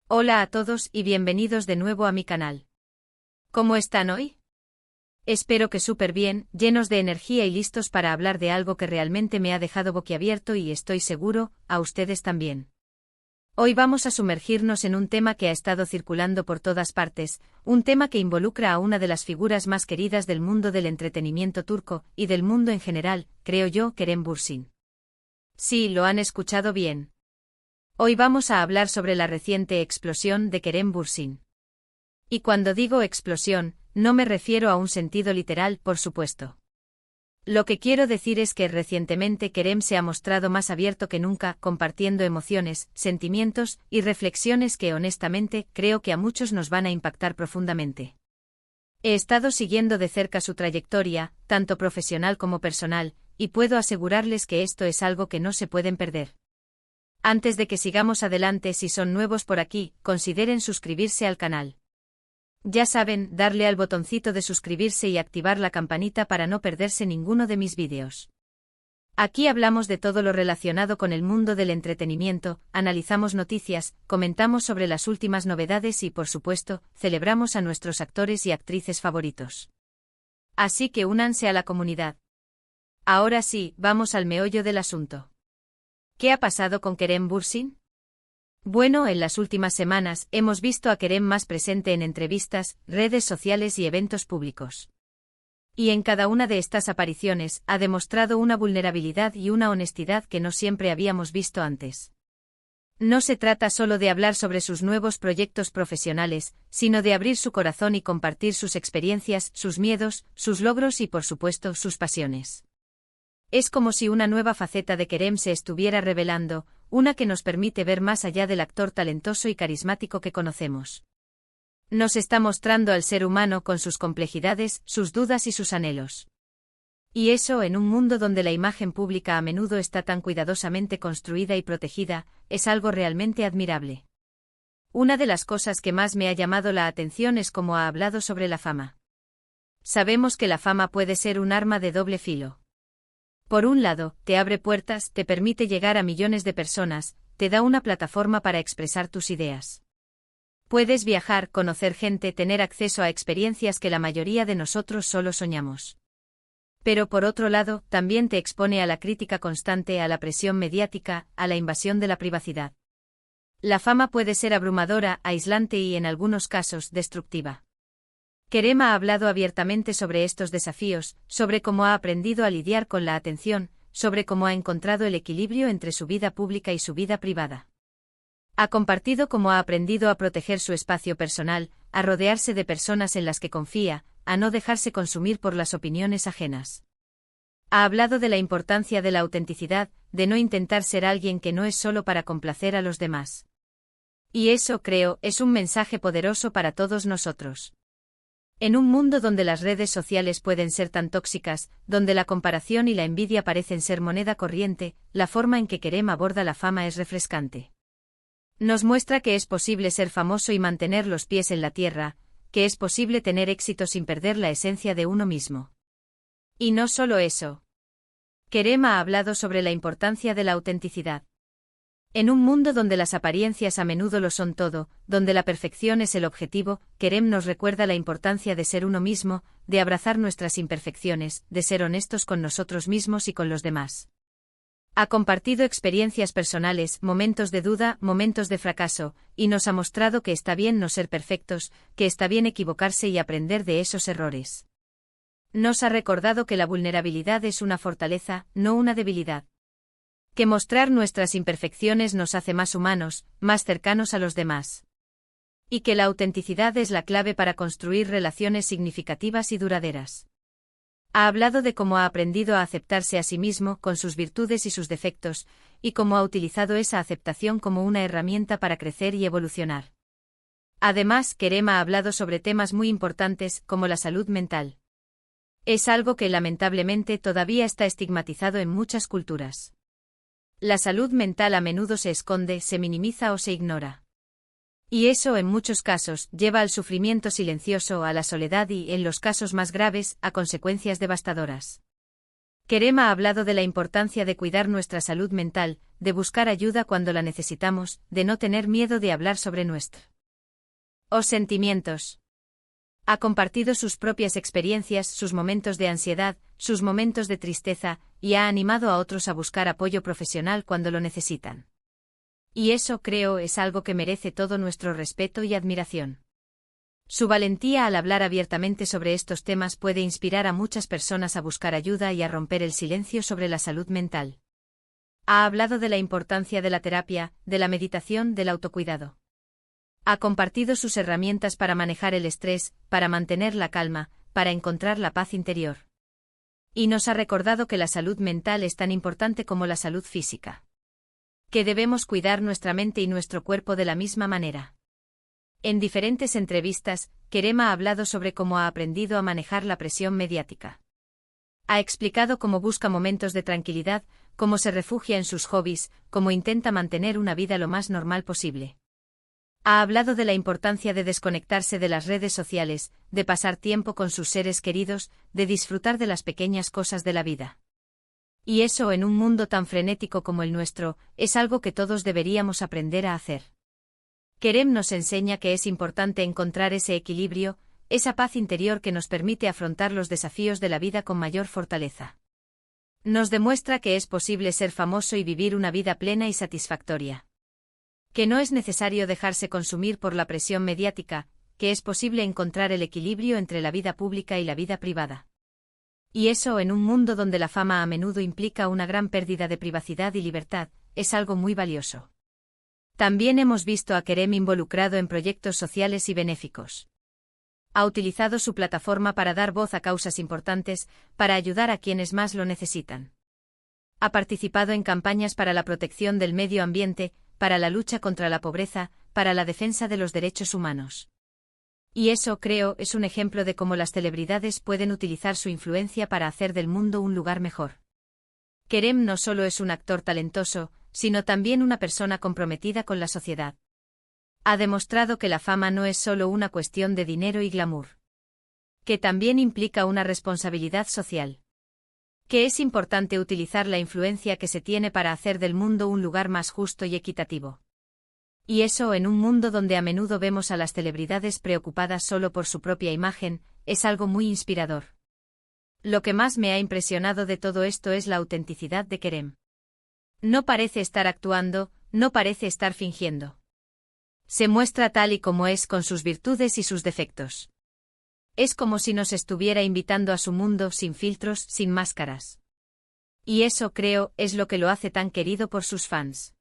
Hola a todos y bienvenidos de nuevo a mi canal. ¿Cómo están hoy? Espero que súper bien, llenos de energía y listos para hablar de algo que realmente me ha dejado boquiabierto y estoy seguro, a ustedes también. Hoy vamos a sumergirnos en un tema que ha estado circulando por todas partes, un tema que involucra a una de las figuras más queridas del mundo del entretenimiento turco, y del mundo en general, creo yo, Kerem Bürsin. Sí, lo han escuchado bien. Hoy vamos a hablar sobre la reciente explosión de Kerem Bürsin. Y cuando digo explosión, no me refiero a un sentido literal, por supuesto. Lo que quiero decir es que recientemente Kerem se ha mostrado más abierto que nunca, compartiendo emociones, sentimientos y reflexiones que honestamente creo que a muchos nos van a impactar profundamente. He estado siguiendo de cerca su trayectoria, tanto profesional como personal, y puedo asegurarles que esto es algo que no se pueden perder. Antes de que sigamos adelante, si son nuevos por aquí, consideren suscribirse al canal. Ya saben, darle al botoncito de suscribirse y activar la campanita para no perderse ninguno de mis vídeos. Aquí hablamos de todo lo relacionado con el mundo del entretenimiento, analizamos noticias, comentamos sobre las últimas novedades y, por supuesto, celebramos a nuestros actores y actrices favoritos. Así que únanse a la comunidad. Ahora sí, vamos al meollo del asunto. ¿Qué ha pasado con Kerem Bürsin? Bueno, en las últimas semanas hemos visto a Kerem más presente en entrevistas, redes sociales y eventos públicos. Y en cada una de estas apariciones ha demostrado una vulnerabilidad y una honestidad que no siempre habíamos visto antes. No se trata solo de hablar sobre sus nuevos proyectos profesionales, sino de abrir su corazón y compartir sus experiencias, sus miedos, sus logros y, por supuesto, sus pasiones. Es como si una nueva faceta de Kerem se estuviera revelando, una que nos permite ver más allá del actor talentoso y carismático que conocemos. Nos está mostrando al ser humano con sus complejidades, sus dudas y sus anhelos. Y eso, en un mundo donde la imagen pública a menudo está tan cuidadosamente construida y protegida, es algo realmente admirable. Una de las cosas que más me ha llamado la atención es cómo ha hablado sobre la fama. Sabemos que la fama puede ser un arma de doble filo. Por un lado, te abre puertas, te permite llegar a millones de personas, te da una plataforma para expresar tus ideas. Puedes viajar, conocer gente, tener acceso a experiencias que la mayoría de nosotros solo soñamos. Pero por otro lado, también te expone a la crítica constante, a la presión mediática, a la invasión de la privacidad. La fama puede ser abrumadora, aislante y, en algunos casos, destructiva. Kerem ha hablado abiertamente sobre estos desafíos, sobre cómo ha aprendido a lidiar con la atención, sobre cómo ha encontrado el equilibrio entre su vida pública y su vida privada. Ha compartido cómo ha aprendido a proteger su espacio personal, a rodearse de personas en las que confía, a no dejarse consumir por las opiniones ajenas. Ha hablado de la importancia de la autenticidad, de no intentar ser alguien que no es solo para complacer a los demás. Y eso, creo, es un mensaje poderoso para todos nosotros. En un mundo donde las redes sociales pueden ser tan tóxicas, donde la comparación y la envidia parecen ser moneda corriente, la forma en que Kerem aborda la fama es refrescante. Nos muestra que es posible ser famoso y mantener los pies en la tierra, que es posible tener éxito sin perder la esencia de uno mismo. Y no solo eso. Kerem ha hablado sobre la importancia de la autenticidad. En un mundo donde las apariencias a menudo lo son todo, donde la perfección es el objetivo, Kerem nos recuerda la importancia de ser uno mismo, de abrazar nuestras imperfecciones, de ser honestos con nosotros mismos y con los demás. Ha compartido experiencias personales, momentos de duda, momentos de fracaso, y nos ha mostrado que está bien no ser perfectos, que está bien equivocarse y aprender de esos errores. Nos ha recordado que la vulnerabilidad es una fortaleza, no una debilidad. Que mostrar nuestras imperfecciones nos hace más humanos, más cercanos a los demás. Y que la autenticidad es la clave para construir relaciones significativas y duraderas. Ha hablado de cómo ha aprendido a aceptarse a sí mismo, con sus virtudes y sus defectos, y cómo ha utilizado esa aceptación como una herramienta para crecer y evolucionar. Además, Kerem ha hablado sobre temas muy importantes, como la salud mental. Es algo que lamentablemente todavía está estigmatizado en muchas culturas. La salud mental a menudo se esconde, se minimiza o se ignora. Y eso, en muchos casos, lleva al sufrimiento silencioso, a la soledad y, en los casos más graves, a consecuencias devastadoras. Kerem ha hablado de la importancia de cuidar nuestra salud mental, de buscar ayuda cuando la necesitamos, de no tener miedo de hablar sobre nuestros sentimientos. Ha compartido sus propias experiencias, sus momentos de ansiedad, sus momentos de tristeza, y ha animado a otros a buscar apoyo profesional cuando lo necesitan. Y eso, creo, es algo que merece todo nuestro respeto y admiración. Su valentía al hablar abiertamente sobre estos temas puede inspirar a muchas personas a buscar ayuda y a romper el silencio sobre la salud mental. Ha hablado de la importancia de la terapia, de la meditación, del autocuidado. Ha compartido sus herramientas para manejar el estrés, para mantener la calma, para encontrar la paz interior. Y nos ha recordado que la salud mental es tan importante como la salud física. Que debemos cuidar nuestra mente y nuestro cuerpo de la misma manera. En diferentes entrevistas, Kerem ha hablado sobre cómo ha aprendido a manejar la presión mediática. Ha explicado cómo busca momentos de tranquilidad, cómo se refugia en sus hobbies, cómo intenta mantener una vida lo más normal posible. Ha hablado de la importancia de desconectarse de las redes sociales, de pasar tiempo con sus seres queridos, de disfrutar de las pequeñas cosas de la vida. Y eso, en un mundo tan frenético como el nuestro, es algo que todos deberíamos aprender a hacer. Kerem nos enseña que es importante encontrar ese equilibrio, esa paz interior que nos permite afrontar los desafíos de la vida con mayor fortaleza. Nos demuestra que es posible ser famoso y vivir una vida plena y satisfactoria. Que no es necesario dejarse consumir por la presión mediática, que es posible encontrar el equilibrio entre la vida pública y la vida privada. Y eso, en un mundo donde la fama a menudo implica una gran pérdida de privacidad y libertad, es algo muy valioso. También hemos visto a Kerem involucrado en proyectos sociales y benéficos. Ha utilizado su plataforma para dar voz a causas importantes, para ayudar a quienes más lo necesitan. Ha participado en campañas para la protección del medio ambiente, para la lucha contra la pobreza, para la defensa de los derechos humanos. Y eso, creo, es un ejemplo de cómo las celebridades pueden utilizar su influencia para hacer del mundo un lugar mejor. Kerem no solo es un actor talentoso, sino también una persona comprometida con la sociedad. Ha demostrado que la fama no es solo una cuestión de dinero y glamour. Que también implica una responsabilidad social. Que es importante utilizar la influencia que se tiene para hacer del mundo un lugar más justo y equitativo. Y eso, en un mundo donde a menudo vemos a las celebridades preocupadas solo por su propia imagen, es algo muy inspirador. Lo que más me ha impresionado de todo esto es la autenticidad de Kerem. No parece estar actuando, no parece estar fingiendo. Se muestra tal y como es, con sus virtudes y sus defectos. Es como si nos estuviera invitando a su mundo, sin filtros, sin máscaras. Y eso, creo, es lo que lo hace tan querido por sus fans.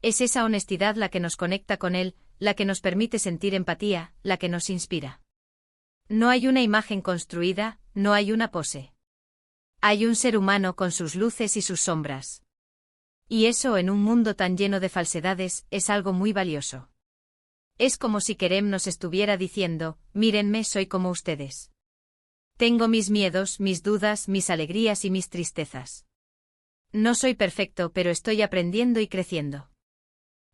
Es esa honestidad la que nos conecta con él, la que nos permite sentir empatía, la que nos inspira. No hay una imagen construida, no hay una pose. Hay un ser humano con sus luces y sus sombras. Y eso, en un mundo tan lleno de falsedades, es algo muy valioso. Es como si Kerem nos estuviera diciendo: mírenme, soy como ustedes. Tengo mis miedos, mis dudas, mis alegrías y mis tristezas. No soy perfecto, pero estoy aprendiendo y creciendo.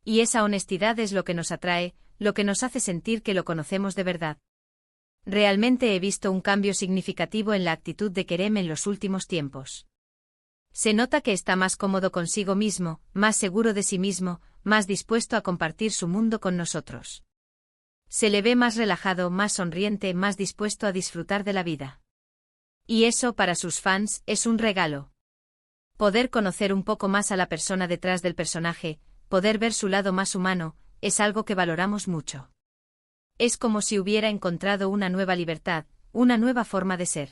Y esa honestidad es lo que nos atrae, lo que nos hace sentir que lo conocemos de verdad. Realmente he visto un cambio significativo en la actitud de Kerem en los últimos tiempos. Se nota que está más cómodo consigo mismo, más seguro de sí mismo, más dispuesto a compartir su mundo con nosotros. Se le ve más relajado, más sonriente, más dispuesto a disfrutar de la vida. Y eso, para sus fans, es un regalo. Poder conocer un poco más a la persona detrás del personaje, poder ver su lado más humano, es algo que valoramos mucho. Es como si hubiera encontrado una nueva libertad, una nueva forma de ser.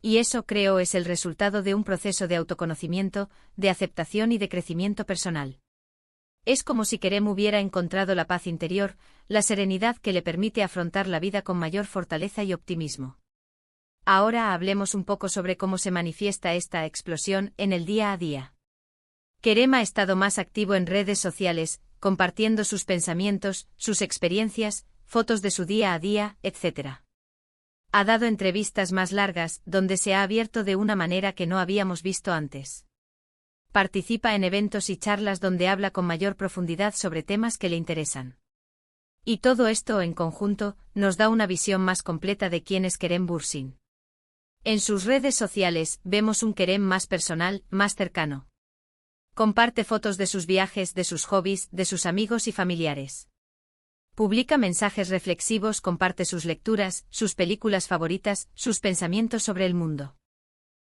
Y eso, creo, es el resultado de un proceso de autoconocimiento, de aceptación y de crecimiento personal. Es como si Kerem hubiera encontrado la paz interior, la serenidad que le permite afrontar la vida con mayor fortaleza y optimismo. Ahora hablemos un poco sobre cómo se manifiesta esta explosión en el día a día. Kerem ha estado más activo en redes sociales, compartiendo sus pensamientos, sus experiencias, fotos de su día a día, etc. Ha dado entrevistas más largas, donde se ha abierto de una manera que no habíamos visto antes. Participa en eventos y charlas donde habla con mayor profundidad sobre temas que le interesan. Y todo esto en conjunto nos da una visión más completa de quién es Kerem Bürsin. En sus redes sociales vemos un Kerem más personal, más cercano. Comparte fotos de sus viajes, de sus hobbies, de sus amigos y familiares. Publica mensajes reflexivos, comparte sus lecturas, sus películas favoritas, sus pensamientos sobre el mundo.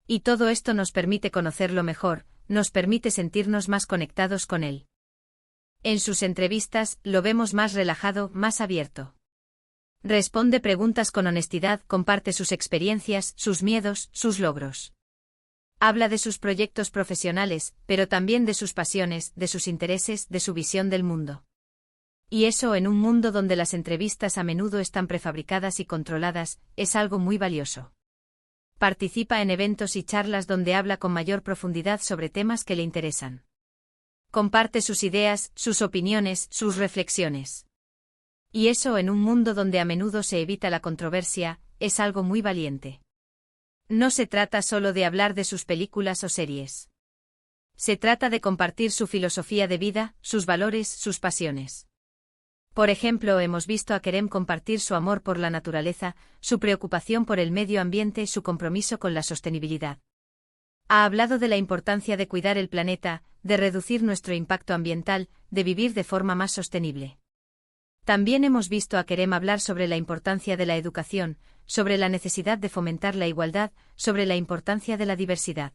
Y todo esto nos permite conocerlo mejor, nos permite sentirnos más conectados con él. En sus entrevistas, lo vemos más relajado, más abierto. Responde preguntas con honestidad, comparte sus experiencias, sus miedos, sus logros. Habla de sus proyectos profesionales, pero también de sus pasiones, de sus intereses, de su visión del mundo. Y eso, en un mundo donde las entrevistas a menudo están prefabricadas y controladas, es algo muy valioso. Participa en eventos y charlas donde habla con mayor profundidad sobre temas que le interesan. Comparte sus ideas, sus opiniones, sus reflexiones. Y eso, en un mundo donde a menudo se evita la controversia, es algo muy valiente. No se trata solo de hablar de sus películas o series. Se trata de compartir su filosofía de vida, sus valores, sus pasiones. Por ejemplo, hemos visto a Kerem compartir su amor por la naturaleza, su preocupación por el medio ambiente y su compromiso con la sostenibilidad. Ha hablado de la importancia de cuidar el planeta, de reducir nuestro impacto ambiental, de vivir de forma más sostenible. También hemos visto a Kerem hablar sobre la importancia de la educación, sobre la necesidad de fomentar la igualdad, sobre la importancia de la diversidad.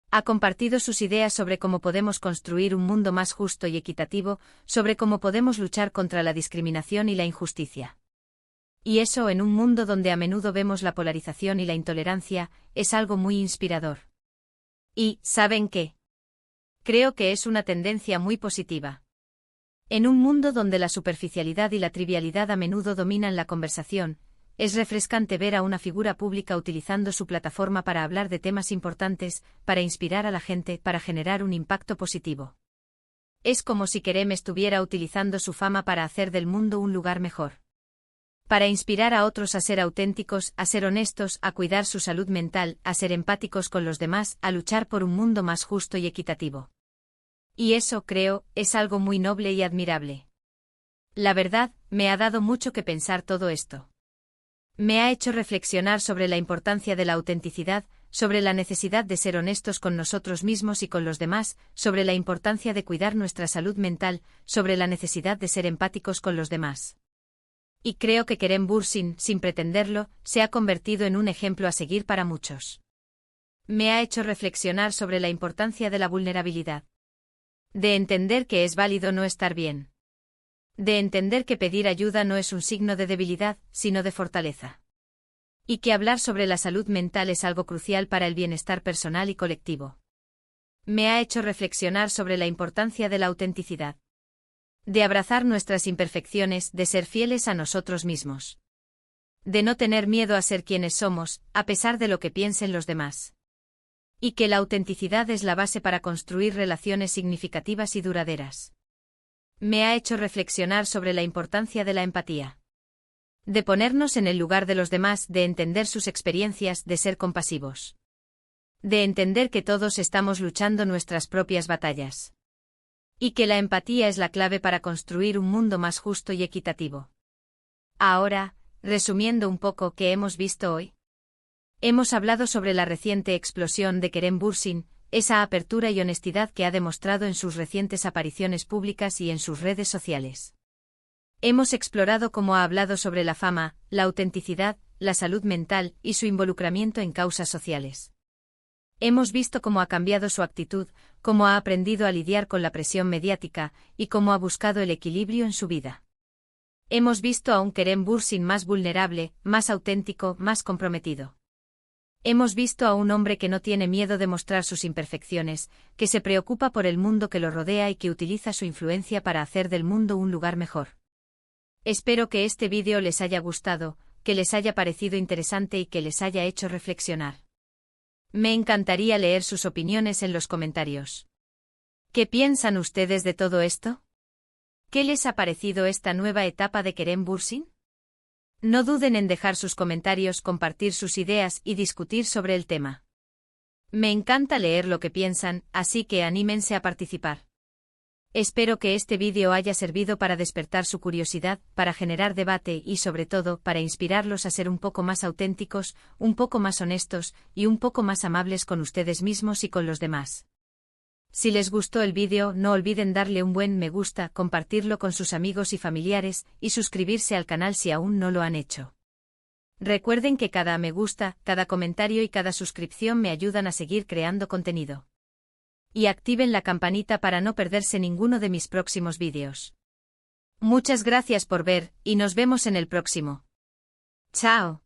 Ha compartido sus ideas sobre cómo podemos construir un mundo más justo y equitativo, sobre cómo podemos luchar contra la discriminación y la injusticia. Y eso, en un mundo donde a menudo vemos la polarización y la intolerancia, es algo muy inspirador. Y, ¿saben qué? Creo que es una tendencia muy positiva. En un mundo donde la superficialidad y la trivialidad a menudo dominan la conversación, es refrescante ver a una figura pública utilizando su plataforma para hablar de temas importantes, para inspirar a la gente, para generar un impacto positivo. Es como si Kerem estuviera utilizando su fama para hacer del mundo un lugar mejor. Para inspirar a otros a ser auténticos, a ser honestos, a cuidar su salud mental, a ser empáticos con los demás, a luchar por un mundo más justo y equitativo. Y eso, creo, es algo muy noble y admirable. La verdad, me ha dado mucho que pensar todo esto. Me ha hecho reflexionar sobre la importancia de la autenticidad, sobre la necesidad de ser honestos con nosotros mismos y con los demás, sobre la importancia de cuidar nuestra salud mental, sobre la necesidad de ser empáticos con los demás. Y creo que Kerem Bürsin, sin pretenderlo, se ha convertido en un ejemplo a seguir para muchos. Me ha hecho reflexionar sobre la importancia de la vulnerabilidad. De entender que es válido no estar bien. De entender que pedir ayuda no es un signo de debilidad, sino de fortaleza. Y que hablar sobre la salud mental es algo crucial para el bienestar personal y colectivo. Me ha hecho reflexionar sobre la importancia de la autenticidad. De abrazar nuestras imperfecciones, de ser fieles a nosotros mismos. De no tener miedo a ser quienes somos, a pesar de lo que piensen los demás. Y que la autenticidad es la base para construir relaciones significativas y duraderas. Me ha hecho reflexionar sobre la importancia de la empatía. De ponernos en el lugar de los demás, de entender sus experiencias, de ser compasivos. De entender que todos estamos luchando nuestras propias batallas. Y que la empatía es la clave para construir un mundo más justo y equitativo. Ahora, resumiendo un poco qué hemos visto hoy. Hemos hablado sobre la reciente explosión de Kerem Bürsin, esa apertura y honestidad que ha demostrado en sus recientes apariciones públicas y en sus redes sociales. Hemos explorado cómo ha hablado sobre la fama, la autenticidad, la salud mental y su involucramiento en causas sociales. Hemos visto cómo ha cambiado su actitud, cómo ha aprendido a lidiar con la presión mediática y cómo ha buscado el equilibrio en su vida. Hemos visto a un Kerem Bürsin más vulnerable, más auténtico, más comprometido. Hemos visto a un hombre que no tiene miedo de mostrar sus imperfecciones, que se preocupa por el mundo que lo rodea y que utiliza su influencia para hacer del mundo un lugar mejor. Espero que este vídeo les haya gustado, que les haya parecido interesante y que les haya hecho reflexionar. Me encantaría leer sus opiniones en los comentarios. ¿Qué piensan ustedes de todo esto? ¿Qué les ha parecido esta nueva etapa de Kerem Bürsin? No duden en dejar sus comentarios, compartir sus ideas y discutir sobre el tema. Me encanta leer lo que piensan, así que anímense a participar. Espero que este vídeo haya servido para despertar su curiosidad, para generar debate y sobre todo para inspirarlos a ser un poco más auténticos, un poco más honestos y un poco más amables con ustedes mismos y con los demás. Si les gustó el vídeo, no olviden darle un buen me gusta, compartirlo con sus amigos y familiares y suscribirse al canal si aún no lo han hecho. Recuerden que cada me gusta, cada comentario y cada suscripción me ayudan a seguir creando contenido. Y activen la campanita para no perderse ninguno de mis próximos vídeos. Muchas gracias por ver, y nos vemos en el próximo. ¡Chao!